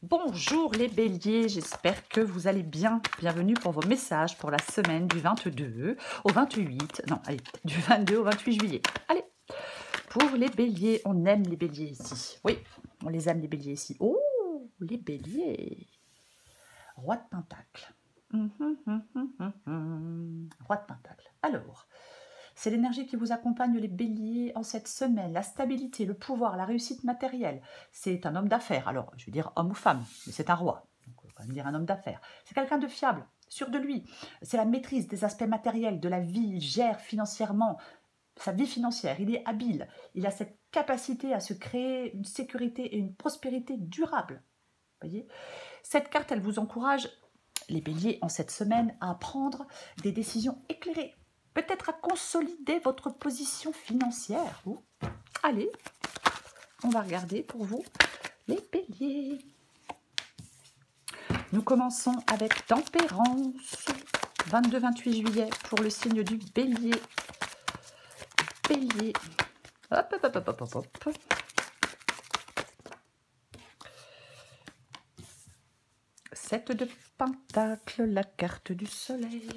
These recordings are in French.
Bonjour les béliers, j'espère que vous allez bien. Bienvenue pour vos messages pour la semaine du 22 au 28, non, allez, du 22 au 28 juillet. Allez, pour les béliers, on aime les béliers ici. Oui, on les aime les béliers ici. Oh, les béliers. Roi de Pentacle. Roi de Pentacle. Alors, c'est l'énergie qui vous accompagne les béliers en cette semaine, la stabilité, le pouvoir, la réussite matérielle. C'est un homme d'affaires, alors je veux dire homme ou femme, mais c'est un roi, donc on va quand même dire un homme d'affaires. C'est quelqu'un de fiable, sûr de lui. C'est la maîtrise des aspects matériels de la vie, il gère financièrement sa vie financière, il est habile, il a cette capacité à se créer une sécurité et une prospérité durable. Voyez, cette carte, elle vous encourage, les béliers, en cette semaine, à prendre des décisions éclairées, peut-être à consolider votre position financière. Allez, on va regarder pour vous, les béliers. Nous commençons avec Tempérance, 22-28 juillet, pour le signe du bélier. Bélier. Hop, hop, hop, hop, hop, hop. Sept de Pentacle, la carte du soleil.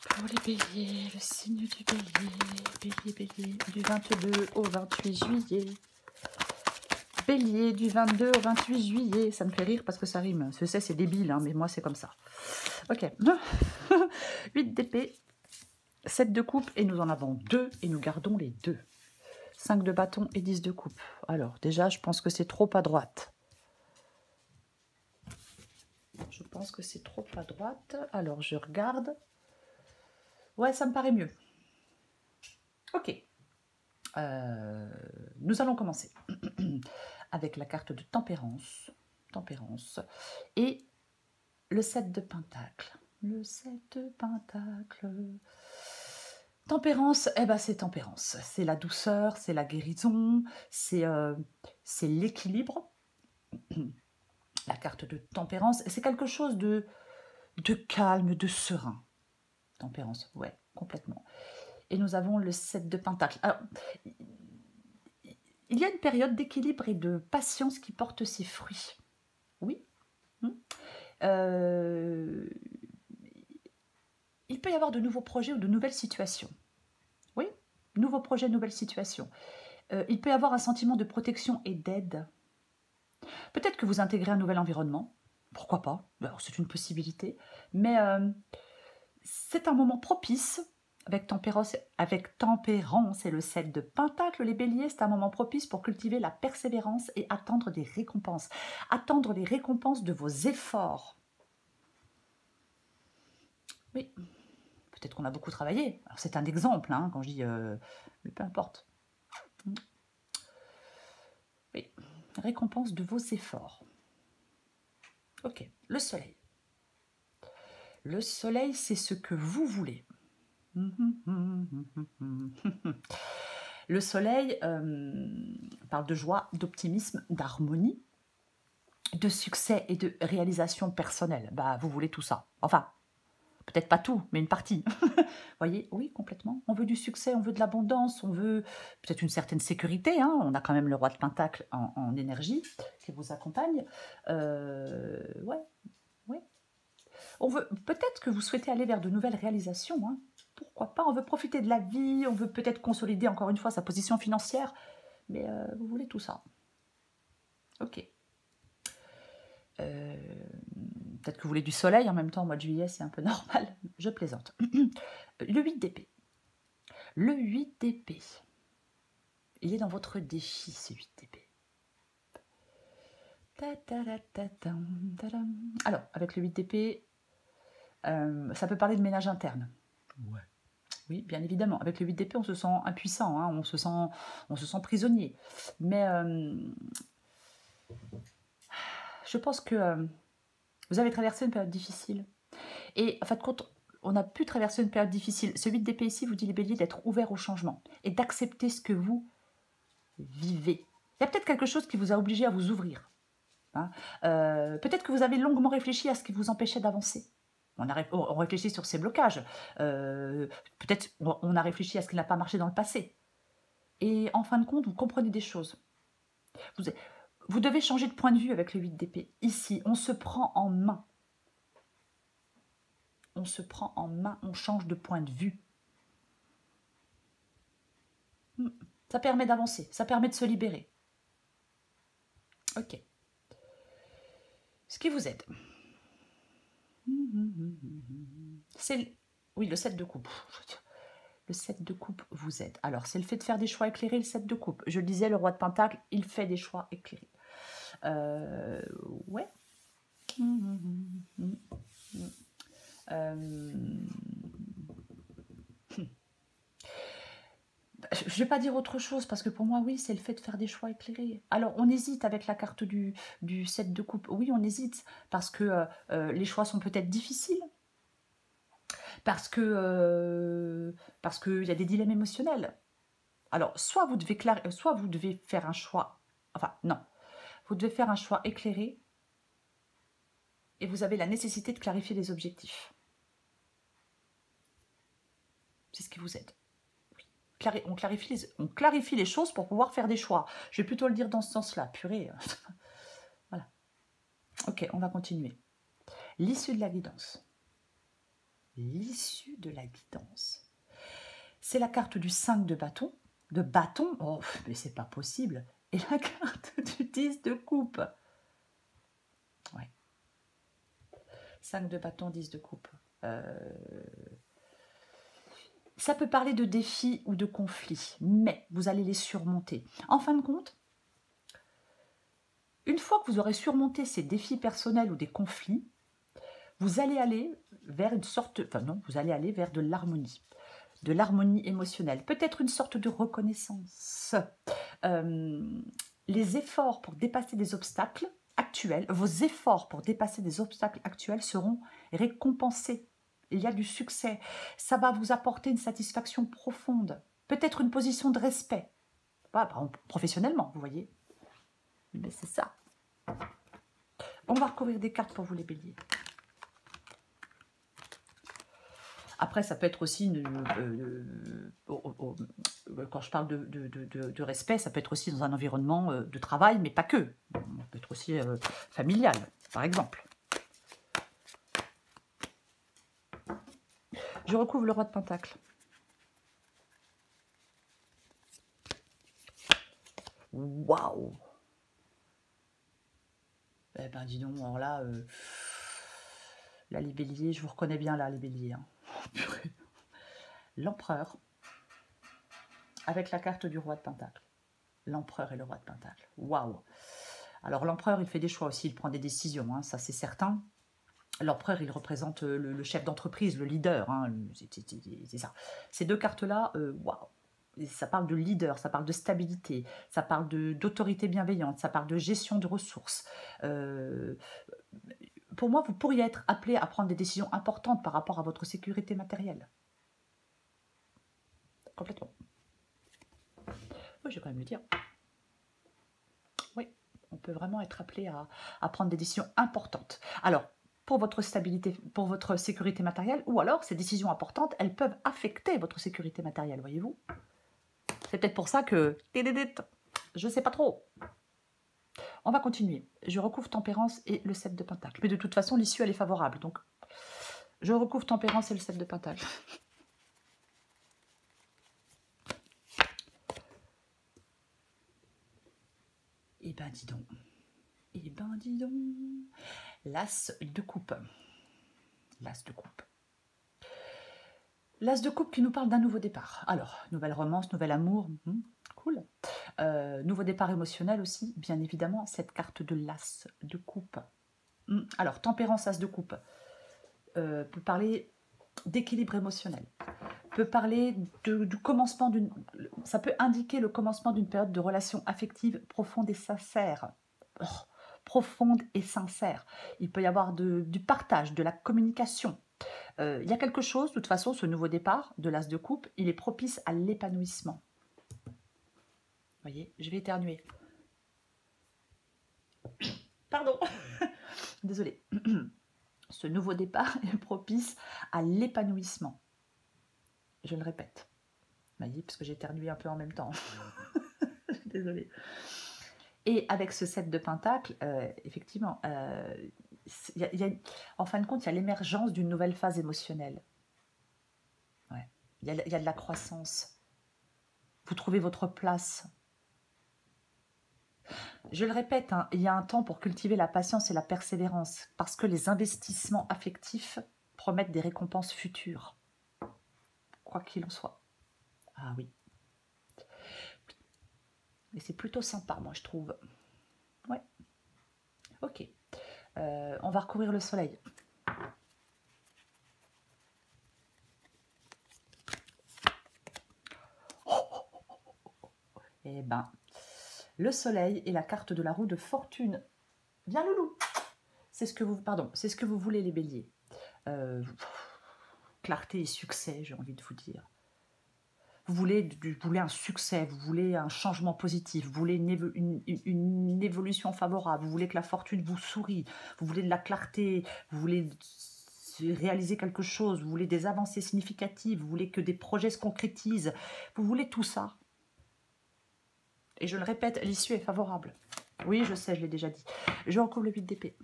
Pour les béliers, le signe du bélier, du 22 au 28 juillet. Bélier, du 22 au 28 juillet. Ça me fait rire parce que ça rime. Je sais, c'est débile, hein, mais moi, c'est comme ça. Ok. 8 d'épée, 7 de coupe, et nous en avons 2, et nous gardons les 2. 5 de bâton et 10 de coupe. Alors, déjà, je pense que c'est trop à droite. Je pense que c'est trop à droite. Alors, je regarde. Ouais, ça me paraît mieux. Ok. Nous allons commencer avec la carte de Tempérance. Tempérance. Et le 7 de Pentacle. Le 7 de Pentacle. Tempérance, eh ben c'est tempérance. C'est la douceur, c'est la guérison, c'est l'équilibre. La carte de Tempérance, c'est quelque chose de calme, de serein. Tempérance, ouais, complètement. Et nous avons le 7 de Pentacle. Alors, il y a une période d'équilibre et de patience qui porte ses fruits. Oui. Il peut y avoir de nouveaux projets ou de nouvelles situations. Oui, nouveaux projets, nouvelles situations. Il peut y avoir un sentiment de protection et d'aide. Peut-être que vous intégrez un nouvel environnement. Pourquoi pas? C'est une possibilité. Mais c'est un moment propice. Avec tempérance et le 7 de Pentacle, les béliers, c'est un moment propice pour cultiver la persévérance et attendre des récompenses. Attendre les récompenses de vos efforts. Oui, peut-être qu'on a beaucoup travaillé. Alors c'est un exemple, hein, quand je dis... mais peu importe. Oui, récompense de vos efforts. Ok, le soleil. Le soleil, c'est ce que vous voulez. Le soleil parle de joie, d'optimisme, d'harmonie, de succès et de réalisation personnelle. Bah, vous voulez tout ça. Enfin, peut-être pas tout, mais une partie. Voyez, oui, complètement. On veut du succès, on veut de l'abondance, on veut peut-être une certaine sécurité. Hein. On a quand même le roi de Pentacle en énergie qui vous accompagne. Ouais. On veut peut-être que vous souhaitez aller vers de nouvelles réalisations. Hein. Pourquoi pas? On veut profiter de la vie, on veut peut-être consolider encore une fois sa position financière, mais vous voulez tout ça. Ok. Peut-être que vous voulez du soleil en même temps, au mois de juillet, c'est un peu normal. Je plaisante. Le 8 d'épée. Le 8 d'épée. Il est dans votre défi, ce 8 d'épée. Alors, avec le 8 d'épée, ça peut parler de ménage interne. Ouais. Oui, bien évidemment. Avec le 8 d'épée, on se sent impuissant, hein, on se sent prisonnier. Mais je pense que vous avez traversé une période difficile. Et en fait, quand on a pu traverser une période difficile, ce 8 d'épée ici vous dit, les béliers, d'être ouvert au changement et d'accepter ce que vous vivez. Il y a peut-être quelque chose qui vous a obligé à vous ouvrir. Hein. Peut-être que vous avez longuement réfléchi à ce qui vous empêchait d'avancer. On réfléchit sur ces blocages. Peut-être on a réfléchi à ce qui n'a pas marché dans le passé. Et en fin de compte, vous comprenez des choses. Vous devez changer de point de vue avec le 8 d'épée. Ici, on se prend en main. On se prend en main, on change de point de vue. Ça permet d'avancer, ça permet de se libérer. Ok. Ce qui vous aide. C'est... Oui, le 7 de coupe. Le 7 de coupe vous aide. Alors, c'est le fait de faire des choix éclairés, le 7 de coupe. Je le disais, le roi de Pentacle, il fait des choix éclairés. Ouais. Je ne vais pas dire autre chose, parce que pour moi, oui, c'est le fait de faire des choix éclairés. Alors, on hésite avec la carte du 7 de coupe. Oui, on hésite, parce que les choix sont peut-être difficiles, parce qu'il y a des dilemmes émotionnels. Alors, soit vous devez faire un choix, enfin, non, vous devez faire un choix éclairé, et vous avez la nécessité de clarifier les objectifs. C'est ce qui vous aide. On clarifie les choses pour pouvoir faire des choix. Je vais plutôt le dire dans ce sens-là. Purée. Voilà. Ok, on va continuer. L'issue de la guidance. L'issue de la guidance. C'est la carte du 5 de bâton. De bâton. Oh, mais c'est pas possible. Et la carte du 10 de coupe. Ouais. 5 de bâton, 10 de coupe. Ça peut parler de défis ou de conflits, mais vous allez les surmonter. En fin de compte, une fois que vous aurez surmonté ces défis personnels ou des conflits, vous allez aller vers une sorte... Enfin non, vous allez aller vers de l'harmonie émotionnelle. Peut-être une sorte de reconnaissance. Les efforts pour dépasser des obstacles actuels, vos efforts pour dépasser des obstacles actuels seront récompensés. Il y a du succès. Ça va vous apporter une satisfaction profonde. Peut-être une position de respect. Par exemple, professionnellement, vous voyez. Mais c'est ça. On va recouvrir des cartes pour vous les béliers. Après, ça peut être aussi, quand je parle de respect, ça peut être aussi dans un environnement de travail, mais pas que. Ça peut être aussi familial, par exemple. Je recouvre le roi de Pentacle. Waouh! Eh ben, dis donc, alors là, les béliers, je vous reconnais bien là, les béliers. Hein. L'empereur, avec la carte du roi de Pentacle. L'empereur et le roi de Pentacle. Waouh! Alors, l'empereur, il fait des choix aussi, il prend des décisions, hein, ça c'est certain. L'empereur, il représente le chef d'entreprise, le leader, hein, c'est ça. Ces deux cartes-là, waouh! Ça parle de leader, ça parle de stabilité, ça parle d'autorité bienveillante, ça parle de gestion de ressources. Pour moi, vous pourriez être appelé à prendre des décisions importantes par rapport à votre sécurité matérielle. Complètement. Oui, je vais quand même le dire. Oui, on peut vraiment être appelé à prendre des décisions importantes. Alors, pour votre stabilité, pour votre sécurité matérielle, ou alors ces décisions importantes, elles peuvent affecter votre sécurité matérielle, voyez-vous. C'est peut-être pour ça que... Je ne sais pas trop. On va continuer. Je recouvre tempérance et le 7 de Pentacle. Mais de toute façon, l'issue, elle est favorable. Donc, je recouvre tempérance et le 7 de Pentacle. Eh ben, dis donc. Eh ben, dis donc. L'as de coupe. L'as de coupe. L'as de coupe qui nous parle d'un nouveau départ. Alors, nouvelle romance, nouvel amour, cool. Nouveau départ émotionnel aussi, bien évidemment, cette carte de l'as de coupe. Alors, tempérance, as de coupe, peut parler d'équilibre émotionnel, peut parler du commencement d'une... Ça peut indiquer le commencement d'une période de relation affective profonde et sincère. Profonde et sincère. Il peut y avoir du partage, de la communication. Il y a quelque chose, de toute façon, ce nouveau départ de l'as de coupe, il est propice à l'épanouissement. Vous voyez, je vais éternuer. Pardon. Désolée. Ce nouveau départ est propice à l'épanouissement. Je le répète. Vous voyez, parce que j'ai éternué un peu en même temps. Désolée. Et avec ce 7 de Pentacle, effectivement, en fin de compte, il y a l'émergence d'une nouvelle phase émotionnelle. Ouais. Il y a de la croissance. Vous trouvez votre place. Je le répète, hein, il y a un temps pour cultiver la patience et la persévérance, parce que les investissements affectifs promettent des récompenses futures. Quoi qu'il en soit. Ah oui. Et c'est plutôt sympa, moi, je trouve. Ouais. Ok. On va recouvrir le soleil. Eh ben, le soleil est la carte de la roue de fortune. Viens, loulou. C'est ce que vous, pardon, c'est ce que vous voulez, les béliers. Clarté et succès, j'ai envie de vous dire. Vous voulez un succès, vous voulez un changement positif, vous voulez une évolution favorable, vous voulez que la fortune vous sourie, vous voulez de la clarté, vous voulez réaliser quelque chose, vous voulez des avancées significatives, vous voulez que des projets se concrétisent, vous voulez tout ça. Et je le répète, l'issue est favorable. Oui, je sais, je l'ai déjà dit. Je recouvre le 8 d'épée.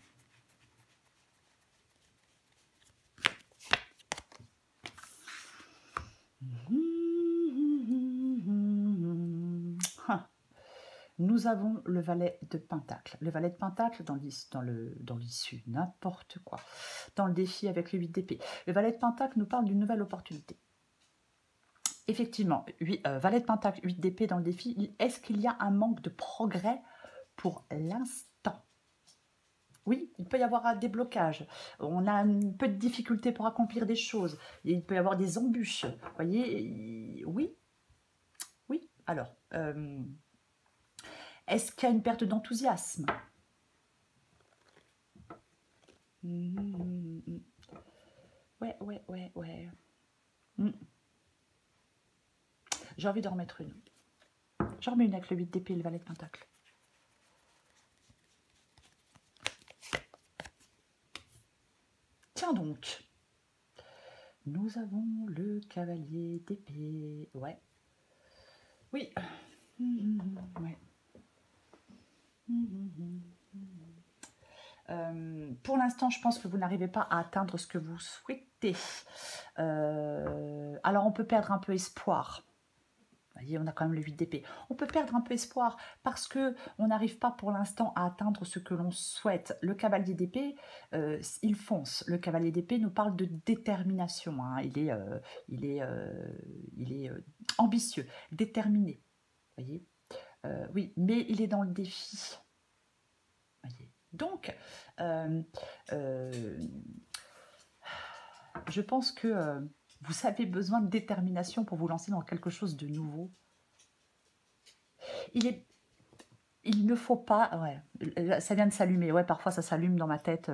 Nous avons le valet de Pentacle. Le valet de Pentacle dans l'issue, n'importe quoi. Dans le défi avec le 8 d'épée. Le valet de Pentacle nous parle d'une nouvelle opportunité. Effectivement, valet de Pentacle, 8 d'épée dans le défi. Est-ce qu'il y a un manque de progrès pour l'instant? Oui, il peut y avoir des blocages. On a un peu de difficulté pour accomplir des choses. Il peut y avoir des embûches. Vous voyez, oui. Oui, alors... est-ce qu'il y a une perte d'enthousiasme? Ouais. J'ai envie d'en remettre une. J'en remets une avec le 8 d'épée et le valet de Pentacle. Tiens donc. Nous avons le cavalier d'épée. Ouais. Oui. Ouais. Pour l'instant, je pense que vous n'arrivez pas à atteindre ce que vous souhaitez. Alors, on peut perdre un peu espoir. Vous voyez, on a quand même le 8 d'épée. On peut perdre un peu espoir parce qu'on n'arrive pas pour l'instant à atteindre ce que l'on souhaite. Le cavalier d'épée, il fonce. Le cavalier d'épée nous parle de détermination. Hein. Il est ambitieux, déterminé. Vous voyez, oui, mais il est dans le défi. Voyez. Donc, je pense que vous avez besoin de détermination pour vous lancer dans quelque chose de nouveau. Il ne faut pas... Ouais, ça vient de s'allumer. Ouais, parfois ça s'allume dans ma tête.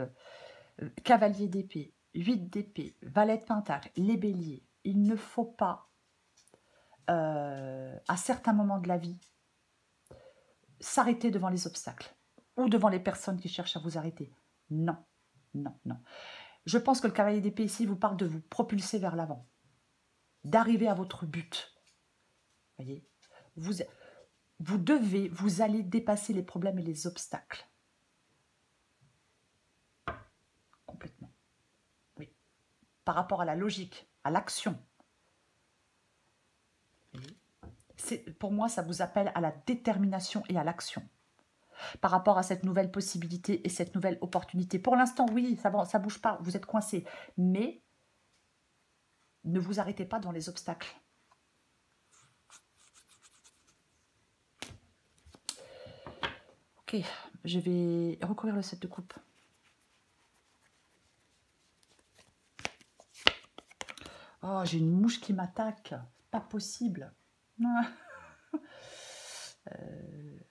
Cavalier d'épée, 8 d'épée, valet de pentacle, les béliers. Il ne faut pas, à certains moments de la vie, s'arrêter devant les obstacles ou devant les personnes qui cherchent à vous arrêter. Non, non, non. Je pense que le cavalier d'épée ici vous parle de vous propulser vers l'avant, d'arriver à votre but. Voyez, vous allez dépasser les problèmes et les obstacles. Complètement. Oui. Par rapport à la logique, à l'action. Pour moi, ça vous appelle à la détermination et à l'action. Par rapport à cette nouvelle possibilité et cette nouvelle opportunité. Pour l'instant, oui, ça ne bouge pas, vous êtes coincé. Mais ne vous arrêtez pas dans les obstacles. Ok, je vais recouvrir le 7 de coupe. Oh, j'ai une mouche qui m'attaque. Pas possible.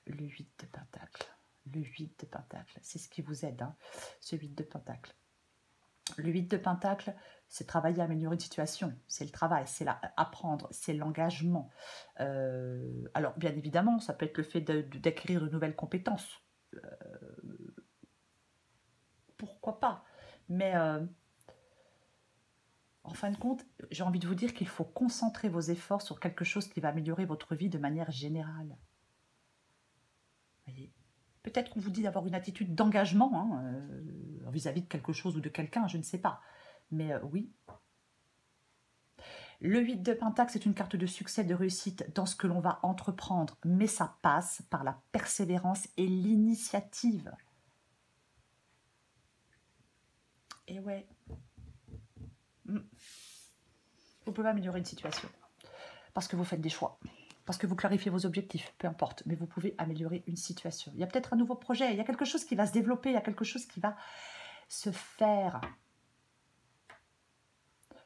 Le 8 de pentacle. Le 8 de pentacle, c'est ce qui vous aide, hein, ce 8 de pentacle. Le 8 de pentacle, c'est travailler à améliorer une situation. C'est le travail, c'est apprendre, c'est l'engagement. Alors, bien évidemment, ça peut être le fait d'acquérir de nouvelles compétences. Pourquoi pas? Mais en fin de compte, j'ai envie de vous dire qu'il faut concentrer vos efforts sur quelque chose qui va améliorer votre vie de manière générale. Voyez, peut-être qu'on vous dit d'avoir une attitude d'engagement hein, vis-à-vis de quelque chose ou de quelqu'un, je ne sais pas. Mais oui. Le 8 de Pentacle, c'est une carte de succès, de réussite dans ce que l'on va entreprendre. Mais ça passe par la persévérance et l'initiative. Et ouais. Vous pouvez améliorer une situation. Parce que vous faites des choix. Parce que vous clarifiez vos objectifs, peu importe, mais vous pouvez améliorer une situation. Il y a peut-être un nouveau projet, il y a quelque chose qui va se développer, il y a quelque chose qui va se faire.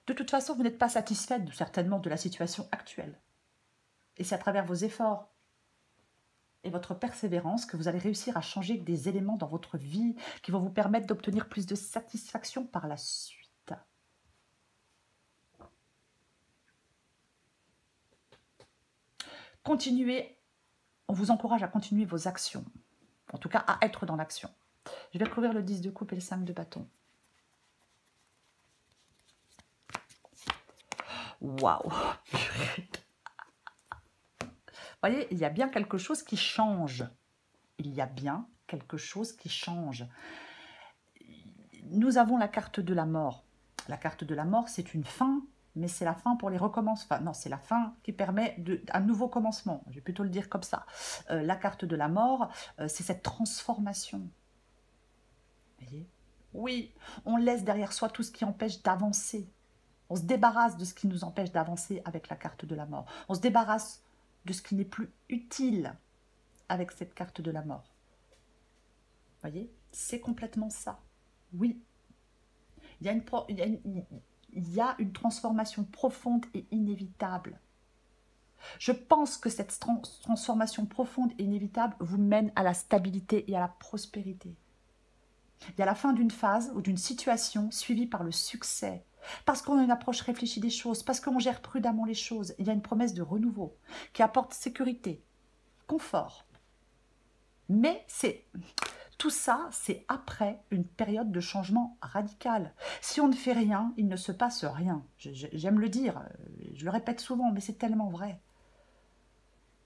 De toute façon, vous n'êtes pas satisfait certainement de la situation actuelle. Et c'est à travers vos efforts et votre persévérance que vous allez réussir à changer des éléments dans votre vie qui vont vous permettre d'obtenir plus de satisfaction par la suite. Continuez, on vous encourage à continuer vos actions, en tout cas à être dans l'action. Je vais recouvrir le 10 de coupe et le 5 de bâton. Waouh! Vous voyez, il y a bien quelque chose qui change. Il y a bien quelque chose qui change. Nous avons la carte de la mort. La carte de la mort, c'est une fin, mais c'est la fin pour les recommencements. Enfin, non, c'est la fin qui permet un nouveau commencement. Je vais plutôt le dire comme ça. La carte de la mort, c'est cette transformation. Vous voyez? Oui, on laisse derrière soi tout ce qui empêche d'avancer. On se débarrasse de ce qui nous empêche d'avancer avec la carte de la mort. On se débarrasse de ce qui n'est plus utile avec cette carte de la mort. Vous voyez? C'est complètement ça. Oui. Il y a une transformation profonde et inévitable. Je pense que cette transformation profonde et inévitable vous mène à la stabilité et à la prospérité. Il y a la fin d'une phase ou d'une situation suivie par le succès. Parce qu'on a une approche réfléchie des choses, parce qu'on gère prudemment les choses. Il y a une promesse de renouveau qui apporte sécurité, confort. Mais tout ça, c'est après une période de changement radical. Si on ne fait rien, il ne se passe rien. J'aime le dire, je le répète souvent, mais c'est tellement vrai.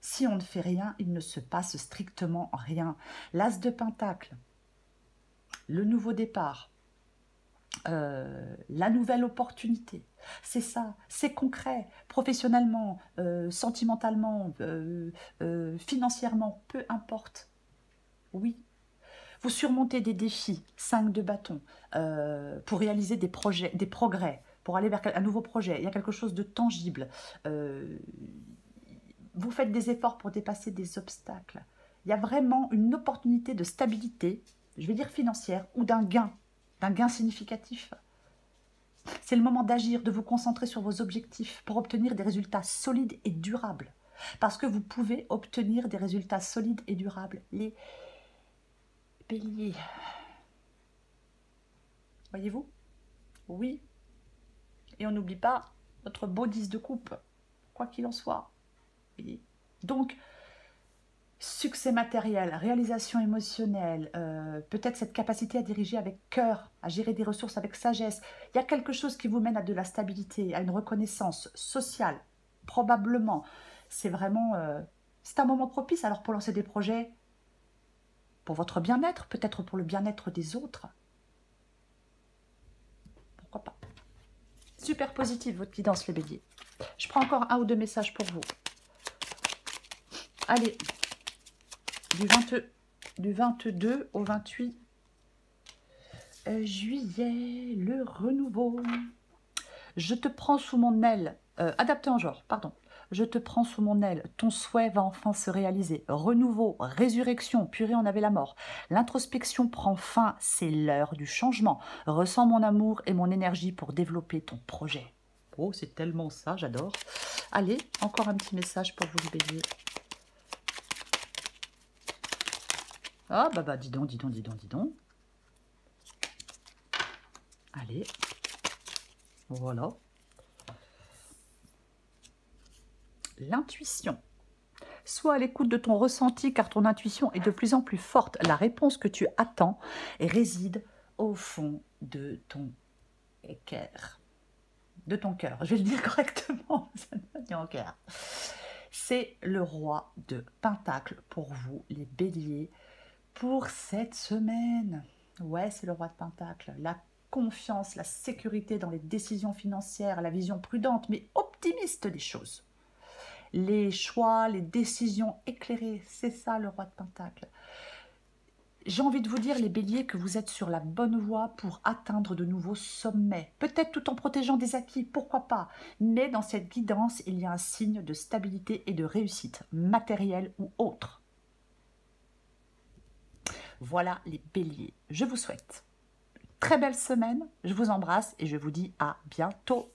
Si on ne fait rien, il ne se passe strictement rien. L'As de Pentacle, le nouveau départ, la nouvelle opportunité, c'est ça, c'est concret, professionnellement, sentimentalement, financièrement, peu importe. Oui. Vous surmontez des défis, 5 de bâton, pour réaliser des projets, des progrès, pour aller vers un nouveau projet. Il y a quelque chose de tangible. Vous faites des efforts pour dépasser des obstacles. Il y a vraiment une opportunité de stabilité, je vais dire financière, ou d'un gain significatif. C'est le moment d'agir, de vous concentrer sur vos objectifs pour obtenir des résultats solides et durables. Parce que vous pouvez obtenir des résultats solides et durables. Les béliers. Voyez-vous? Oui. Et on n'oublie pas notre beau 10 de coupe, quoi qu'il en soit. Voyez. Donc, succès matériel, réalisation émotionnelle, peut-être cette capacité à diriger avec cœur, à gérer des ressources avec sagesse. Il y a quelque chose qui vous mène à de la stabilité, à une reconnaissance sociale, probablement. C'est vraiment... c'est un moment propice alors pour lancer des projets pour votre bien-être, peut-être pour le bien-être des autres. Pourquoi pas? Super positif votre guidance les béliers. Je prends encore un ou deux messages pour vous. Allez, du 22 au 28 juillet, le renouveau. Je te prends sous mon aile, adapté en genre, pardon. Je te prends sous mon aile, ton souhait va enfin se réaliser. Renouveau, résurrection, purée en avait la mort. L'introspection prend fin, c'est l'heure du changement. Ressens mon amour et mon énergie pour développer ton projet. Oh, c'est tellement ça, j'adore. Allez, encore un petit message pour vous les béliers. Ah, bah, dis donc. Allez. Voilà. L'intuition. Sois à l'écoute de ton ressenti car ton intuition est de plus en plus forte. La réponse que tu attends réside au fond de ton cœur. De ton cœur. Je vais le dire correctement. Ça me vient au cœur. c'est le roi de Pentacle pour vous, les béliers, pour cette semaine. Ouais, c'est le roi de Pentacle. La confiance, la sécurité dans les décisions financières, la vision prudente mais optimiste des choses. Les choix, les décisions éclairées, c'est ça le roi de Pentacle. J'ai envie de vous dire, les béliers, que vous êtes sur la bonne voie pour atteindre de nouveaux sommets. Peut-être tout en protégeant des acquis, pourquoi pas. Mais dans cette guidance, il y a un signe de stabilité et de réussite, matérielle ou autre. Voilà les béliers. Je vous souhaite une très belle semaine. Je vous embrasse et je vous dis à bientôt.